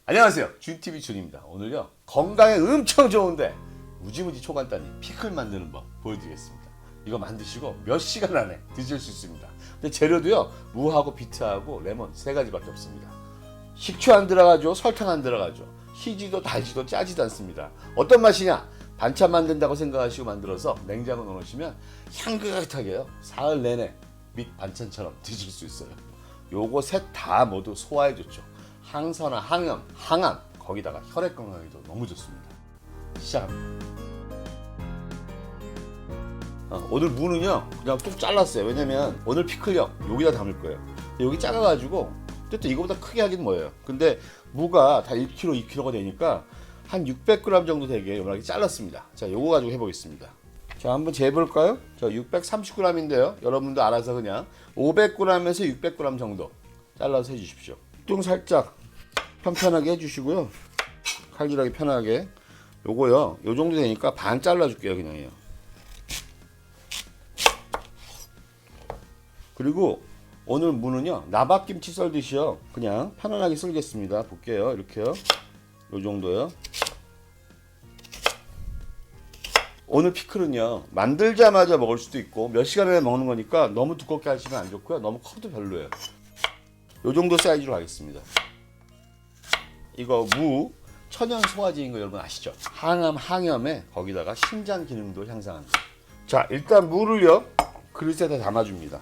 안녕하세요, 준TV 준입니다. 오늘요 건강에 엄청 좋은데 무지무지 초간단인 피클 만드는 법 보여드리겠습니다. 이거 만드시고 몇 시간 안에 드실 수 있습니다. 근데 재료도요 무하고 비트하고 레몬 세 가지밖에 없습니다. 식초 안 들어가죠, 설탕 안 들어가죠, 시지도 달지도 짜지도 않습니다. 어떤 맛이냐? 반찬 만든다고 생각하시고 만들어서 냉장고 넣으시면 향긋하게요 사흘 내내 밑 반찬처럼 드실 수 있어요. 요거 셋 다 모두 소화에 좋죠. 항산화, 항염, 항암, 거기다가 혈액 건강에도 너무 좋습니다. 시작합니다. 오늘 무는요 그냥 뚝 잘랐어요. 왜냐면 오늘 피클요 여기다 담을 거예요. 여기 작아가지고 또 이거보다 크게 하긴 뭐예요. 근데 무가 다 1kg, 2kg가 되니까 한 600g 정도 되게 요렇게 잘랐습니다. 자, 요거 가지고 해보겠습니다. 자, 한번 재볼까요? 자, 630g인데요. 여러분도 알아서 그냥 500g에서 600g 정도 잘라서 해주십시오. 뚱 살짝 편편하게 해주시고요. 칼질하기 편하게. 요거요, 요 정도 되니까 반 잘라줄게요, 그냥요. 그리고 오늘 무는요, 나박김치 썰듯이요, 그냥 편안하게 썰겠습니다. 볼게요, 이렇게요. 요 정도요. 오늘 피클은요 만들자마자 먹을 수도 있고 몇 시간 안에 먹는 거니까 너무 두껍게 하시면 안 좋고요, 너무 커도 별로예요. 요 정도 사이즈로 하겠습니다. 이거 무 천연 소화제인 거 여러분 아시죠? 항암, 항염에 거기다가 신장 기능도 향상합니다. 자, 일단 무를요 그릇에다 담아줍니다.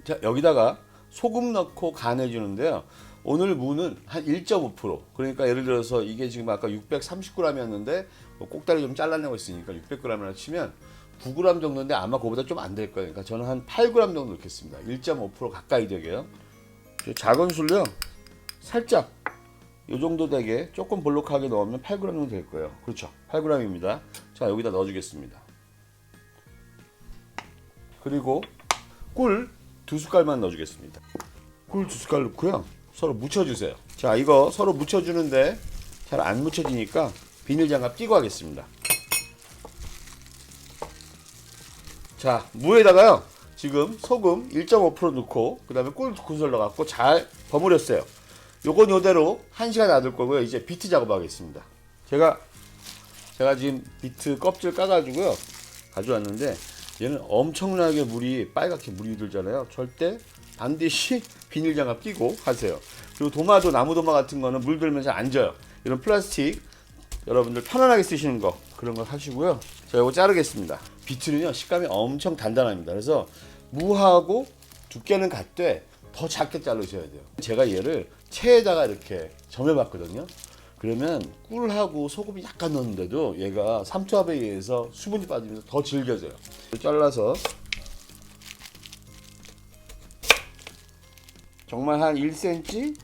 자, 여기다가 소금 넣고 간해 주는데요. 오늘 무는 한 1.5%, 그러니까 예를 들어서 이게 지금 아까 630g이었는데 꼭다리 좀 잘라내고 있으니까 600g이라 치면 9g 정도인데 아마 그거보다 좀 안 될 거예요. 그러니까 저는 한 8g 정도 넣겠습니다. 1.5% 가까이 되게요. 작은 술요 살짝 이 정도 되게 조금 볼록하게 넣으면 8g 정도 될 거예요. 그렇죠, 8g입니다. 자, 여기다 넣어주겠습니다. 그리고 꿀 2숟갈만 넣어주겠습니다. 꿀 2숟갈 넣고요, 서로 묻혀주세요. 자, 이거 서로 묻혀주는데 잘 안 묻혀지니까 비닐장갑 끼고 하겠습니다. 자, 무에다가요 지금 소금 1.5% 넣고 그 다음에 꿀 2큰술 넣어갖고 잘 버무렸어요. 요건 요대로 1시간 놔둘 거고요. 이제 비트 작업하겠습니다. 제가 지금 비트 껍질 까가지고요 가져왔는데, 얘는 엄청나게 물이 빨갛게 물이 들잖아요. 절대 반드시 비닐장갑 끼고 하세요. 그리고 도마도 나무도마 같은 거는 물 들면서 안 져요. 이런 플라스틱 여러분들 편안하게 쓰시는 거, 그런 거 하시고요. 자, 이거 자르겠습니다. 비트는요 식감이 엄청 단단합니다. 그래서 무하고 두께는 같되 더 작게 자르셔야 돼요. 제가 얘를 체에다가 이렇게 점여봤거든요. 그러면 꿀하고 소금이 약간 넣었는데도 얘가 삼투압에 의해서 수분이 빠지면서 더 질겨져요. 잘라서 정말 한 1cm,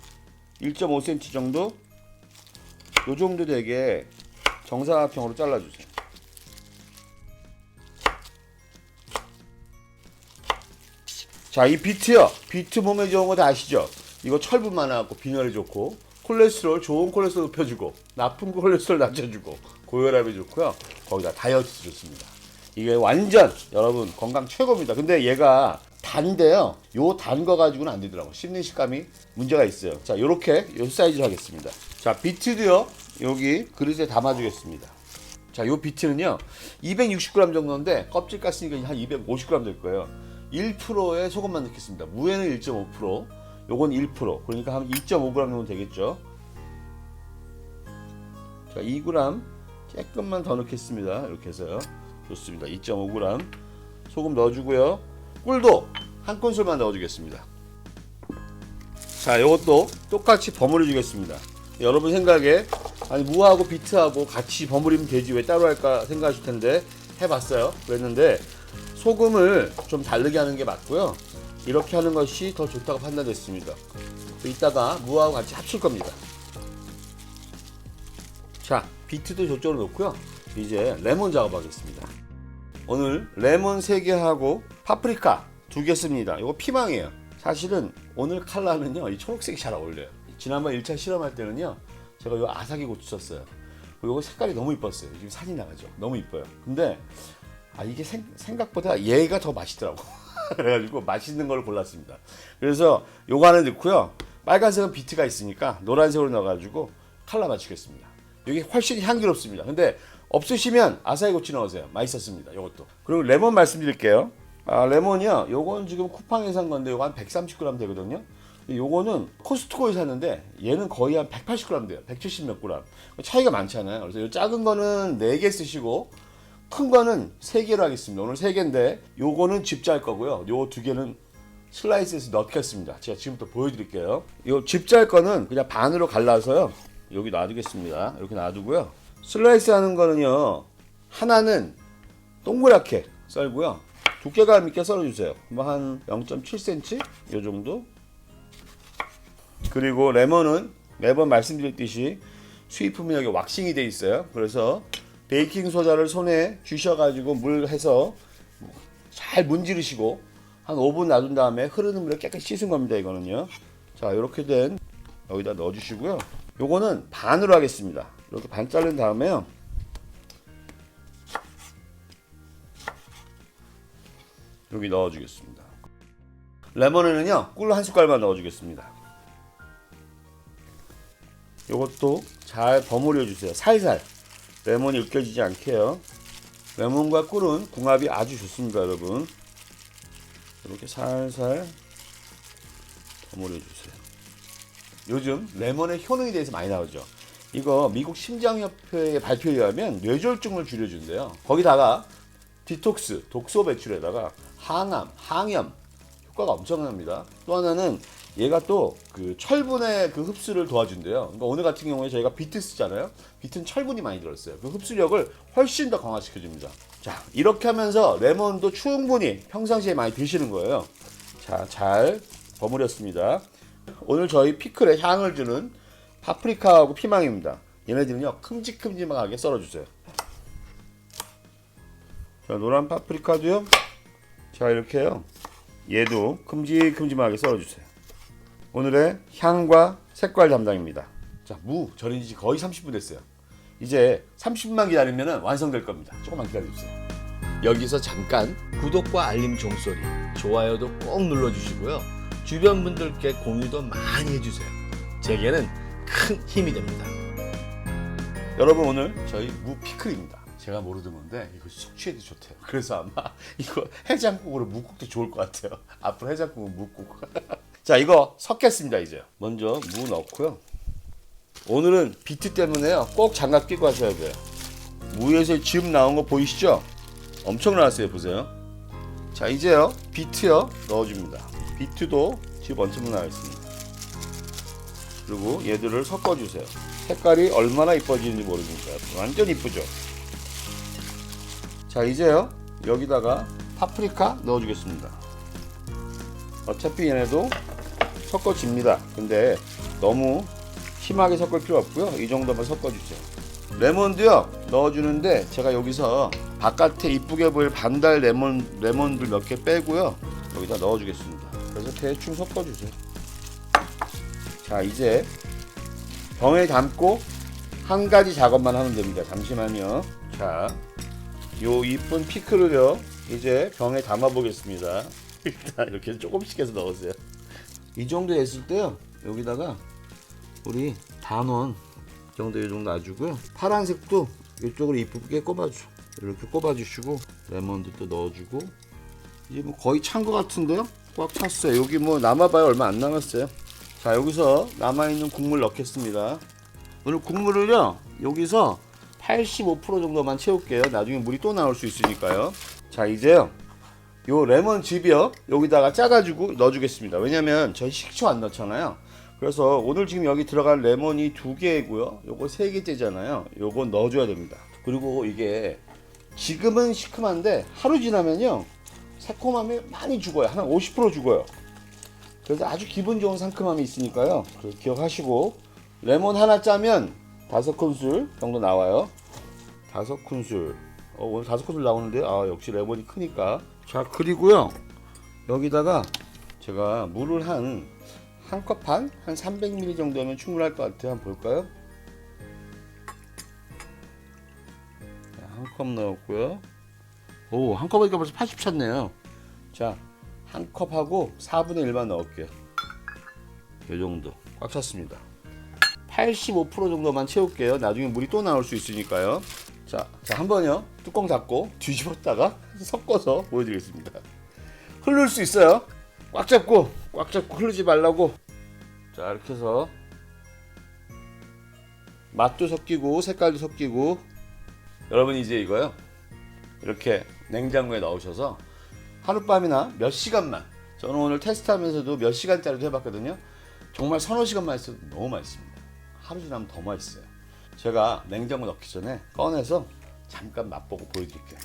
1.5cm 정도, 요 정도 되게 정사각형으로 잘라주세요. 자, 이 비트요, 비트 몸에 좋은 거 다 아시죠? 이거 철분 많아갖고 빈혈에 좋고, 콜레스테롤, 좋은 콜레스테롤 높여주고, 나쁜 콜레스테롤 낮춰주고, 고혈압에 좋고요, 거기다 다이어트 좋습니다. 이게 완전 여러분 건강 최고입니다. 근데 얘가 단데요, 요 단 거 가지고는 안 되더라고. 씹는 식감이 문제가 있어요. 자, 요렇게 요 사이즈로 하겠습니다. 자, 비트도요 여기 그릇에 담아주겠습니다. 자, 요 비트는요 260g 정도인데 껍질 깠으니까 한 250g 될 거예요. 1%의 소금만 넣겠습니다. 무에는 1.5%, 요건 1%, 그러니까 한 2.5g 정도 되겠죠. 자, 2g 조금만 더 넣겠습니다. 이렇게 해서요. 좋습니다. 2.5g 소금 넣어주고요. 꿀도 한 큰술만 넣어주겠습니다. 자, 이것도 똑같이 버무려 주겠습니다. 여러분 생각에 아니 무하고 비트하고 같이 버무리면 되지 왜 따로 할까 생각하실 텐데, 해봤어요. 그랬는데 소금을 좀 다르게 하는 게 맞고요. 이렇게 하는 것이 더 좋다고 판단됐습니다. 이따가 무하고 같이 합칠 겁니다. 자, 비트도 저쪽으로 놓고요. 이제 레몬 작업하겠습니다. 오늘 레몬 3개 하고 파프리카 2개 씁니다. 이거 피망이에요. 사실은 오늘 컬러는요 이 초록색이 잘 어울려요. 지난번 1차 실험할 때는요 제가 이 아사기 고추 썼어요. 이거 색깔이 너무 이뻤어요. 지금 사진 나가죠. 너무 이뻐요. 근데 이게 생각보다 얘가 더 맛있더라고. 그래가지고 맛있는 걸 골랐습니다. 그래서 요거 하나 넣고요. 빨간색은 비트가 있으니까 노란색으로 넣어가지고 컬러 맞추겠습니다. 여기 훨씬 향기롭습니다. 근데 없으시면 아사히고치 넣으세요. 맛있었습니다. 요것도. 그리고 레몬 말씀드릴게요. 레몬이요. 요건 지금 쿠팡에 산 건데 요거 한 130g 되거든요. 요거는 코스트코에 샀는데 얘는 거의 한 180g 돼요. 170 몇 g. 차이가 많잖아요. 그래서 요 작은 거는 4개 쓰시고 큰 거는 3개로 하겠습니다. 오늘 3개인데 요거는 집 짤 거고요. 요 2개는 슬라이스해서 넣겠습니다. 제가 지금부터 보여드릴게요. 요 집 짤 거는 그냥 반으로 갈라서요. 여기 놔두겠습니다. 이렇게 놔두고요. 슬라이스 하는 거는요. 하나는 동그랗게 썰고요. 두께감 있게 썰어주세요. 뭐 한 0.7cm 요 정도. 그리고 레몬은 매번 말씀드렸듯이 수입품이 여기 왁싱이 돼 있어요. 그래서 베이킹 소다를 손에 주셔가지고 물 해서 잘 문지르시고 한 5분 놔둔 다음에 흐르는 물에 깨끗이 씻은 겁니다. 이거는요. 자, 이렇게 된 여기다 넣어주시고요. 요거는 반으로 하겠습니다. 이렇게 반 자른 다음에요. 여기 넣어주겠습니다. 레몬에는요 꿀 한 숟갈만 넣어주겠습니다. 요것도 잘 버무려 주세요. 살살. 레몬이 으깨지지 않게요. 레몬과 꿀은 궁합이 아주 좋습니다, 여러분. 이렇게 살살 버무려 주세요. 요즘 레몬의 효능에 대해서 많이 나오죠. 이거 미국 심장협회의 발표에 의하면 뇌졸중을 줄여준대요. 거기다가 디톡스, 독소 배출에다가 항암, 항염 효과가 엄청납니다. 또 하나는 얘가 또 그 철분의 그 흡수를 도와준대요. 그러니까 오늘 같은 경우에 저희가 비트 쓰잖아요. 비트는 철분이 많이 들었어요. 그 흡수력을 훨씬 더 강화시켜줍니다. 자, 이렇게 하면서 레몬도 충분히 평상시에 많이 드시는 거예요. 자, 잘 버무렸습니다. 오늘 저희 피클에 향을 주는 파프리카하고 피망입니다. 얘네들은요 큼직큼직하게 썰어주세요. 자, 노란 파프리카도요. 자, 이렇게요. 얘도 큼직큼직하게 썰어주세요. 오늘의 향과 색깔 담당입니다. 자, 무 절인 지 거의 30분 됐어요. 이제 30분만 기다리면 완성될 겁니다. 조금만 기다려주세요. 여기서 잠깐 구독과 알림 종소리, 좋아요도 꼭 눌러주시고요. 주변 분들께 공유도 많이 해주세요. 제게는 큰 힘이 됩니다. 여러분, 오늘 저희 무 피클입니다. 제가 모르던 건데 이거 숙취에도 좋대요. 그래서 아마 이거 해장국으로 무국도 좋을 것 같아요. 앞으로 해장국은 무국. 자, 이거 섞겠습니다. 이제 먼저 무 넣고요. 오늘은 비트 때문에요 꼭 장갑 끼고 하셔야 돼요. 무에서 즙 나온 거 보이시죠? 엄청 나왔어요. 보세요. 자, 이제요 비트요 넣어줍니다. 비트도 즙 엄청 나와 있습니다. 그리고 얘들을 섞어주세요. 색깔이 얼마나 이뻐지는지 모르니까 완전 이쁘죠. 자, 이제요 여기다가 파프리카 넣어주겠습니다. 어차피 얘네도 섞어집니다. 근데 너무 심하게 섞을 필요 없고요. 이 정도만 섞어주세요. 레몬도요 넣어주는데 제가 여기서 바깥에 이쁘게 보일 반달 레몬들 몇 개 빼고요. 여기다 넣어주겠습니다. 그래서 대충 섞어주세요. 자, 이제 병에 담고 한 가지 작업만 하면 됩니다. 잠시만요. 자, 요 이쁜 피클을요 이제 병에 담아 보겠습니다. 일단 이렇게 조금씩 해서 넣으세요. 이 정도 했을 때요 여기다가 우리 단원 정도 이 정도 놔주고요. 파란색도 이쪽으로 이쁘게 꼽아줘. 이렇게 꼽아주시고 레몬도 또 넣어주고 이제 뭐 거의 찬 것 같은데요. 꽉 찼어요. 여기 뭐 남아봐야 얼마 안 남았어요. 자, 여기서 남아있는 국물 넣겠습니다. 오늘 국물을요 여기서 85% 정도만 채울게요. 나중에 물이 또 나올 수 있으니까요. 자, 이제요 요 레몬 즙이요 여기다가 짜가지고 넣어주겠습니다. 왜냐면 저희 식초 안 넣잖아요. 그래서 오늘 지금 여기 들어갈 레몬이 2개고요 요거 3개째잖아요. 요거 넣어줘야 됩니다. 그리고 이게 지금은 시큼한데 하루 지나면요 새콤함이 많이 죽어요. 한 50% 죽어요. 그래서 아주 기분 좋은 상큼함이 있으니까요. 기억하시고 레몬 하나 짜면 5큰술 정도 나와요. 5큰술. 오늘 5큰술 나오는데 역시 레몬이 크니까. 자, 그리고요 여기다가 제가 물을 한 컵 반? 한 300ml 정도면 충분할 것 같아요. 한번 볼까요? 한 컵 넣었고요. 오, 한 컵이니까 벌써 80 찼네요. 자, 한 컵하고 4분의 1만 넣을게요. 이 정도 꽉 찼습니다. 85% 정도만 채울게요. 나중에 물이 또 나올 수 있으니까요. 자, 한번요. 뚜껑 닫고 뒤집었다가 섞어서 보여드리겠습니다. 흐를 수 있어요. 꽉 잡고 흐르지 말라고. 자, 이렇게 해서 맛도 섞이고 색깔도 섞이고. 여러분 이제 이거요. 이렇게 냉장고에 넣으셔서 하룻밤이나 몇 시간만, 저는 오늘 테스트하면서도 몇 시간짜리도 해봤거든요. 정말 서너 시간만 있어도 너무 맛있습니다. 하루 지나면 더 맛있어요. 제가 냉장고 넣기 전에 꺼내서 잠깐 맛보고 보여드릴게요.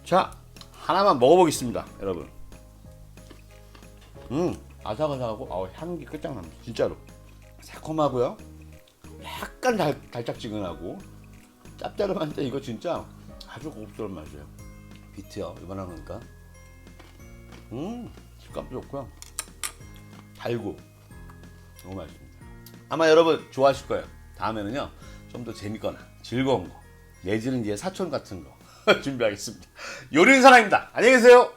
자, 하나만 먹어보겠습니다, 여러분. 아삭아삭하고 향기 끝장납니다. 진짜로 새콤하고요. 약간 달짝지근하고 짭짤한데 이거 진짜 아주 고급스러운 맛이에요. 비트요, 이번에 그러니까 식감도 좋고요. 달고 너무 맛있습니다. 아마 여러분 좋아하실 거예요. 다음에는요 좀 더 재밌거나 즐거운 거, 내지는 이제 사촌 같은 거 준비하겠습니다. 요리는 사랑입니다. 안녕히 계세요.